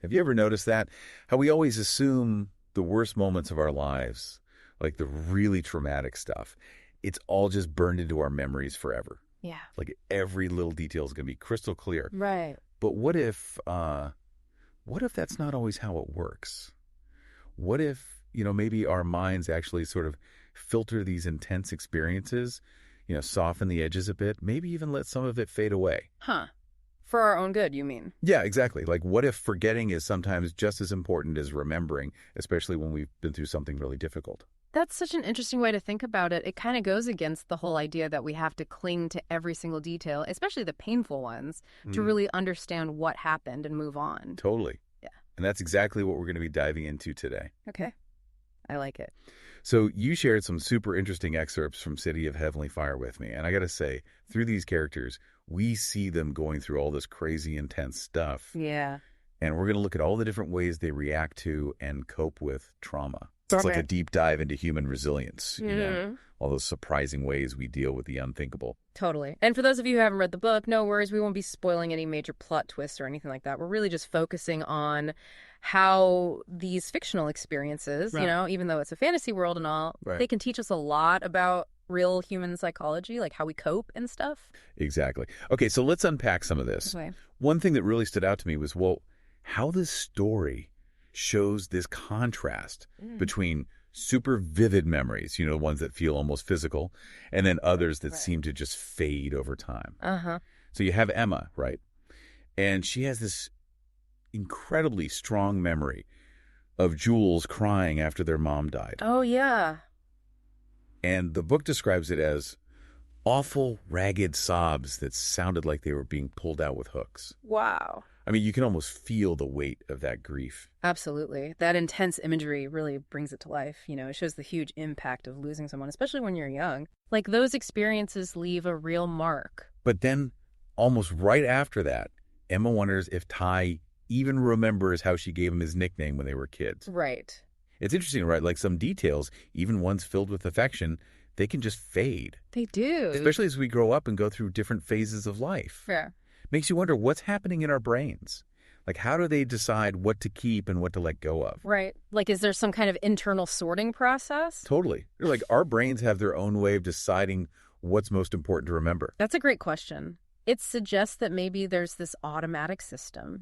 Have you ever noticed that? How we always assume the worst moments of our lives, like the really traumatic stuff, it's all just burned into our memories forever. Yeah. Like every little detail is going to be crystal clear. Right. But what if that's not always how it works? What if, maybe our minds actually sort of filter these intense experiences, soften the edges a bit, maybe even let some of it fade away? Huh. For our own good, you mean? Yeah, exactly. Like, what if forgetting is sometimes just as important as remembering, especially when we've been through something really difficult? That's such an interesting way to think about it. It kind of goes against the whole idea that we have to cling to every single detail, especially the painful ones, to really understand what happened and move on. Totally. Yeah. And that's exactly what we're going to be diving into today. Okay. I like it. So you shared some super interesting excerpts from City of Heavenly Fire with me. And I got to say, through these characters, we see them going through all this crazy, intense stuff. Yeah. And we're going to look at all the different ways they react to and cope with trauma. It's like a deep dive into human resilience, all those surprising ways we deal with the unthinkable. Totally. And for those of you who haven't read the book, no worries. We won't be spoiling any major plot twists or anything like that. We're really just focusing on how these fictional experiences, even though it's a fantasy world and all, they can teach us a lot about real human psychology, like how we cope and stuff. Exactly. Okay, so let's unpack some of this. Okay. One thing that really stood out to me was, how this story shows this contrast between super vivid memories, the ones that feel almost physical, and then others that seem to just fade over time. So you have Emma, right? And she has this incredibly strong memory of Jules crying after their mom died. Oh, yeah. And the book describes it as awful, ragged sobs that sounded like they were being pulled out with hooks. Wow. I mean, you can almost feel the weight of that grief. Absolutely. That intense imagery really brings it to life. It shows the huge impact of losing someone, especially when you're young. Like, those experiences leave a real mark. But then, almost right after that, Emma wonders if Ty even remembers how she gave him his nickname when they were kids. Right. It's interesting, right? Like, some details, even ones filled with affection, they can just fade. They do. Especially as we grow up and go through different phases of life. Yeah. Makes you wonder what's happening in our brains. Like, how do they decide what to keep and what to let go of? Right. Like, is there some kind of internal sorting process? Totally. Like, our brains have their own way of deciding what's most important to remember. That's a great question. It suggests that maybe there's this automatic system,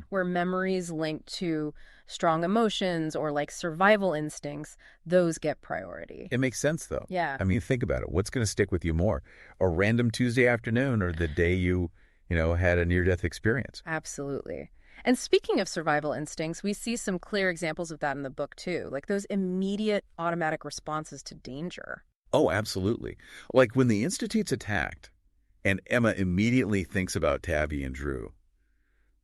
where memories linked to strong emotions or like survival instincts, those get priority. It makes sense, though. Yeah. I mean, think about it. What's going to stick with you more? A random Tuesday afternoon or the day you had a near-death experience? Absolutely. And speaking of survival instincts, we see some clear examples of that in the book, too, like those immediate automatic responses to danger. Oh, absolutely. Like when the Institute's attacked and Emma immediately thinks about Tabby and Drew,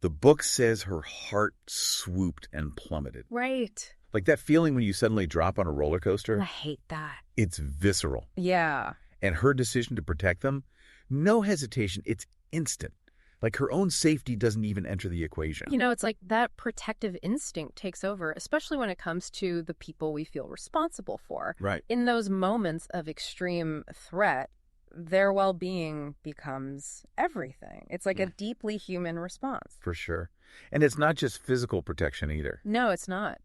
the book says her heart swooped and plummeted. Right. Like that feeling when you suddenly drop on a roller coaster. I hate that. It's visceral. Yeah. And her decision to protect them, no hesitation, it's instant. Like her own safety doesn't even enter the equation. It's like that protective instinct takes over, especially when it comes to the people we feel responsible for. Right. In those moments of extreme threat, their well-being becomes everything. It's like a deeply human response. For sure. And it's not just physical protection either. No, it's not.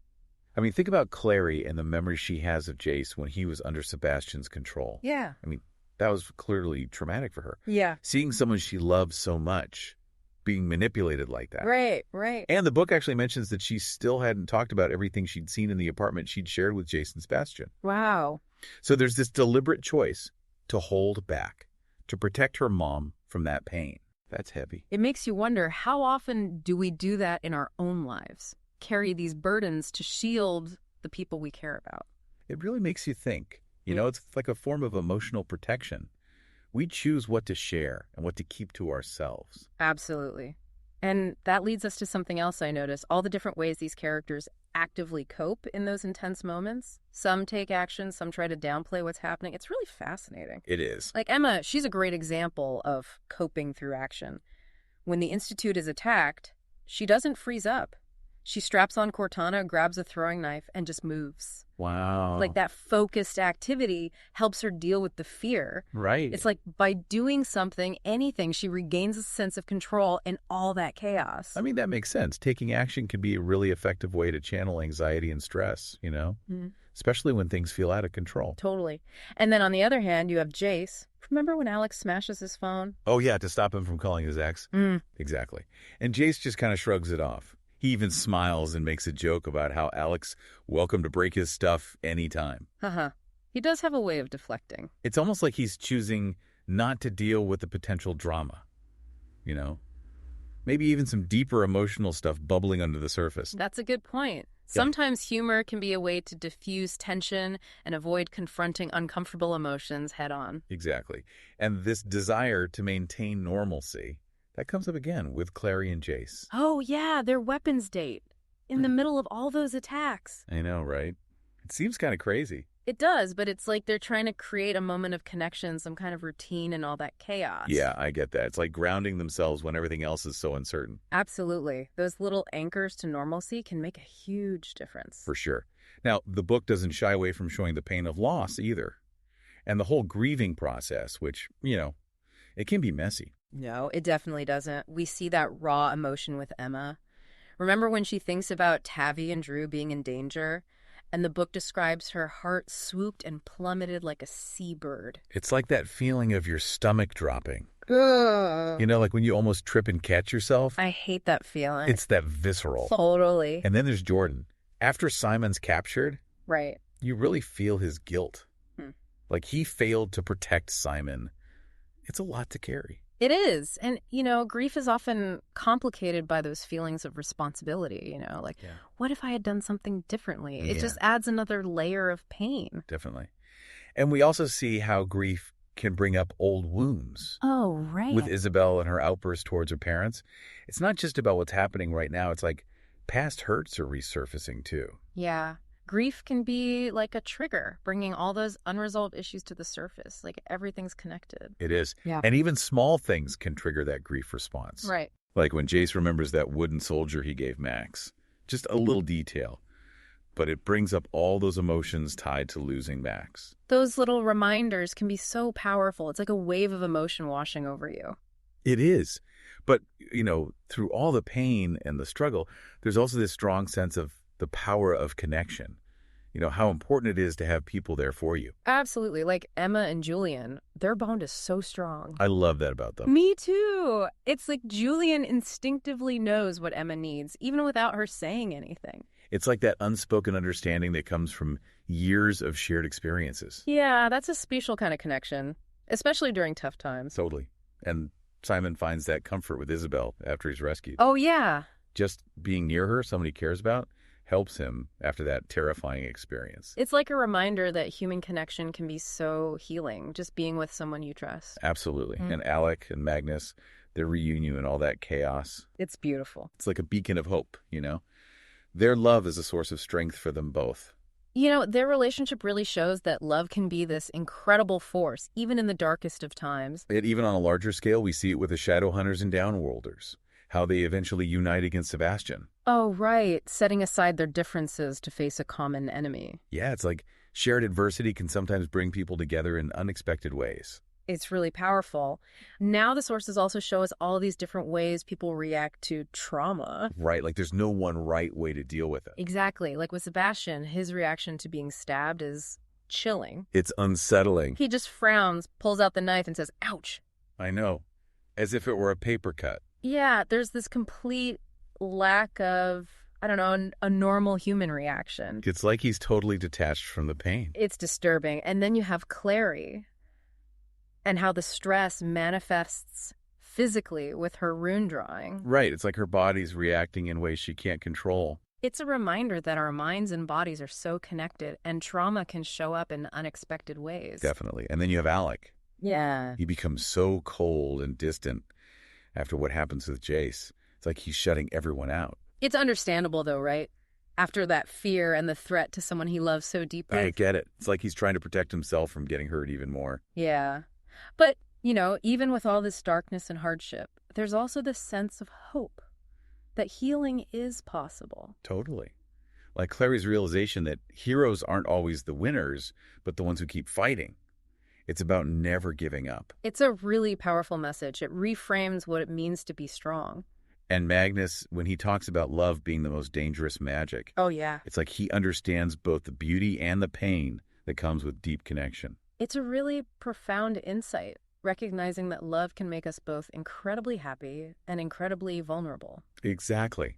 I mean, think about Clary and the memory she has of Jace when he was under Sebastian's control. Yeah. I mean, that was clearly traumatic for her. Yeah. Seeing someone she loved so much being manipulated like that. Right, right. And the book actually mentions that she still hadn't talked about everything she'd seen in the apartment she'd shared with Jace and Sebastian. Wow. So there's this deliberate choice to hold back, to protect her mom from that pain. That's heavy. It makes you wonder, how often do we do that in our own lives? Carry these burdens to shield the people we care about? It really makes you think. It's like a form of emotional protection. We choose what to share and what to keep to ourselves. Absolutely. And that leads us to something else I noticed, all the different ways these characters actively cope in those intense moments. Some take action, some try to downplay what's happening. It's really fascinating. It is. Like Emma, she's a great example of coping through action. When the Institute is attacked, she doesn't freeze up. She straps on Cortana, grabs a throwing knife, and just moves. Wow. Like that focused activity helps her deal with the fear. Right. It's like by doing something, anything, she regains a sense of control in all that chaos. I mean, that makes sense. Taking action can be a really effective way to channel anxiety and stress, especially when things feel out of control. Totally. And then on the other hand, you have Jace. Remember when Alex smashes his phone? Oh, yeah, to stop him from calling his ex? Exactly. And Jace just kind of shrugs it off. He even smiles and makes a joke about how Alex welcome to break his stuff anytime. He does have a way of deflecting. It's almost like he's choosing not to deal with the potential drama, Maybe even some deeper emotional stuff bubbling under the surface. That's a good point. Sometimes humor can be a way to diffuse tension and avoid confronting uncomfortable emotions head on. Exactly. And this desire to maintain normalcy, that comes up again with Clary and Jace. Oh, yeah, their weapons date in the middle of all those attacks. I know, right? It seems kind of crazy. It does, but it's like they're trying to create a moment of connection, some kind of routine and all that chaos. Yeah, I get that. It's like grounding themselves when everything else is so uncertain. Absolutely. Those little anchors to normalcy can make a huge difference. For sure. Now, the book doesn't shy away from showing the pain of loss either. And the whole grieving process, which, it can be messy. No, it definitely doesn't. We see that raw emotion with Emma. Remember when she thinks about Tavi and Drew being in danger? And the book describes her heart swooped and plummeted like a seabird. It's like that feeling of your stomach dropping. Ugh. Like when you almost trip and catch yourself. I hate that feeling. It's that visceral. Totally. And then there's Jordan. After Simon's captured, right, you really feel his guilt. Like he failed to protect Simon. It's a lot to carry. It is. And, grief is often complicated by those feelings of responsibility, what if I had done something differently? It just adds another layer of pain. Definitely. And we also see how grief can bring up old wounds. Oh, right. With Isabel and her outburst towards her parents. It's not just about what's happening right now. It's like past hurts are resurfacing too. Yeah. Grief can be like a trigger, bringing all those unresolved issues to the surface. Like everything's connected. It is. Yeah. And even small things can trigger that grief response. Right. Like when Jace remembers that wooden soldier he gave Max. Just a little detail. But it brings up all those emotions tied to losing Max. Those little reminders can be so powerful. It's like a wave of emotion washing over you. It is. But, through all the pain and the struggle, there's also this strong sense of the power of connection. How important it is to have people there for you. Absolutely. Like Emma and Julian, their bond is so strong. I love that about them. Me too. It's like Julian instinctively knows what Emma needs, even without her saying anything. It's like that unspoken understanding that comes from years of shared experiences. Yeah, that's a special kind of connection, especially during tough times. Totally. And Simon finds that comfort with Isabel after he's rescued. Oh, yeah. Just being near her, somebody he cares about, helps him after that terrifying experience. It's like a reminder that human connection can be so healing, just being with someone you trust. Absolutely. And Alec and Magnus, their reunion and all that chaos. It's beautiful. It's like a beacon of hope, Their love is a source of strength for them both. Their relationship really shows that love can be this incredible force, even in the darkest of times. Even on a larger scale, we see it with the Shadowhunters and Downworlders, how they eventually unite against Sebastian. Oh, right. Setting aside their differences to face a common enemy. Yeah, it's like shared adversity can sometimes bring people together in unexpected ways. It's really powerful. Now the sources also show us all these different ways people react to trauma. Right, like there's no one right way to deal with it. Exactly. Like with Sebastian, his reaction to being stabbed is chilling. It's unsettling. He just frowns, pulls out the knife, and says, ouch. I know. As if it were a paper cut. Yeah, there's this complete lack of, a normal human reaction. It's like he's totally detached from the pain. It's disturbing. And then you have Clary and how the stress manifests physically with her rune drawing. Right, it's like her body's reacting in ways she can't control. It's a reminder that our minds and bodies are so connected and trauma can show up in unexpected ways. Definitely. And then you have Alec. Yeah. He becomes so cold and distant after what happens with Jace. It's like he's shutting everyone out. It's understandable, though, right? After that fear and the threat to someone he loves so deeply. I get it. It's like he's trying to protect himself from getting hurt even more. Yeah. But, even with all this darkness and hardship, there's also this sense of hope. that healing is possible. Totally. Like Clary's realization that heroes aren't always the winners, but the ones who keep fighting. It's about never giving up. It's a really powerful message. It reframes what it means to be strong. And Magnus, when he talks about love being the most dangerous magic, Oh, yeah. it's like he understands both the beauty and the pain that comes with deep connection. It's a really profound insight, recognizing that love can make us both incredibly happy and incredibly vulnerable. Exactly.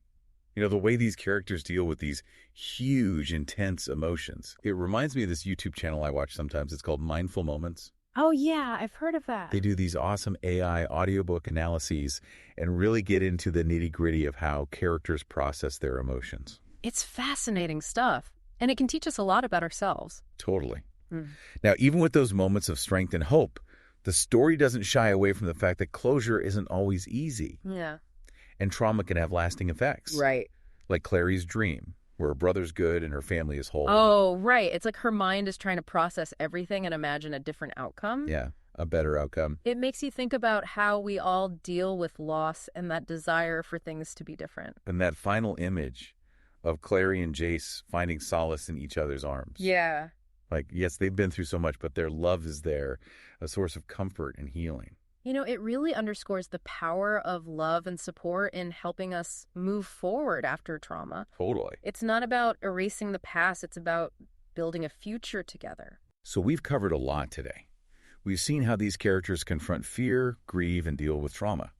You know, the way these characters deal with these huge, intense emotions. It reminds me of this YouTube channel I watch sometimes. It's called Mindful Moments. Oh, yeah, I've heard of that. They do these awesome AI audiobook analyses and really get into the nitty-gritty of how characters process their emotions. It's fascinating stuff, and it can teach us a lot about ourselves. Totally. Now, even with those moments of strength and hope, the story doesn't shy away from the fact that closure isn't always easy. Yeah. And trauma can have lasting effects. Right. Like Clary's dream, where her brother's good and her family is whole. Oh, right. It's like her mind is trying to process everything and imagine a different outcome. Yeah, a better outcome. It makes you think about how we all deal with loss and that desire for things to be different. And that final image of Clary and Jace finding solace in each other's arms. Yeah. Like, yes, they've been through so much, but their love is there, a source of comfort and healing. You know, it really underscores the power of love and support in helping us move forward after trauma. Totally. It's not about erasing the past. It's about building a future together. So we've covered a lot today. We've seen how these characters confront fear, grieve, and deal with trauma.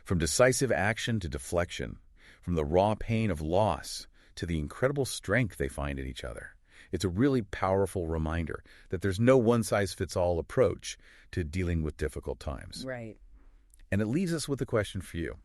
From decisive action to deflection, from the raw pain of loss to the incredible strength they find in each other. It's a really powerful reminder that there's no one-size-fits-all approach to dealing with difficult times. Right. And it leaves us with a question for you.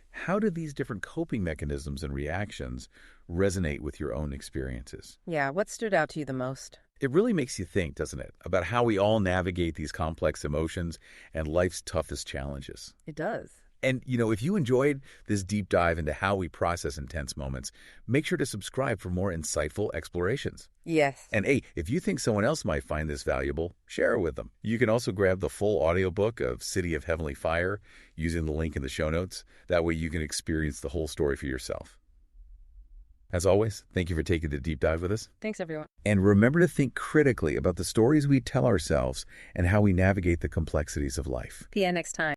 How do these different coping mechanisms and reactions resonate with your own experiences? Yeah, what stood out to you the most? It really makes you think, doesn't it, about how we all navigate these complex emotions and life's toughest challenges. It does. And, you know, if you enjoyed this deep dive into how we process intense moments, make sure to subscribe for more insightful explorations. Yes. And hey, if you think someone else might find this valuable, share it with them. You can also grab the full audiobook of City of Heavenly Fire using the link in the show notes. That way you can experience the whole story for yourself. As always, thank you for taking the deep dive with us. Thanks, everyone. And remember to think critically about the stories we tell ourselves and how we navigate the complexities of life. See you next time.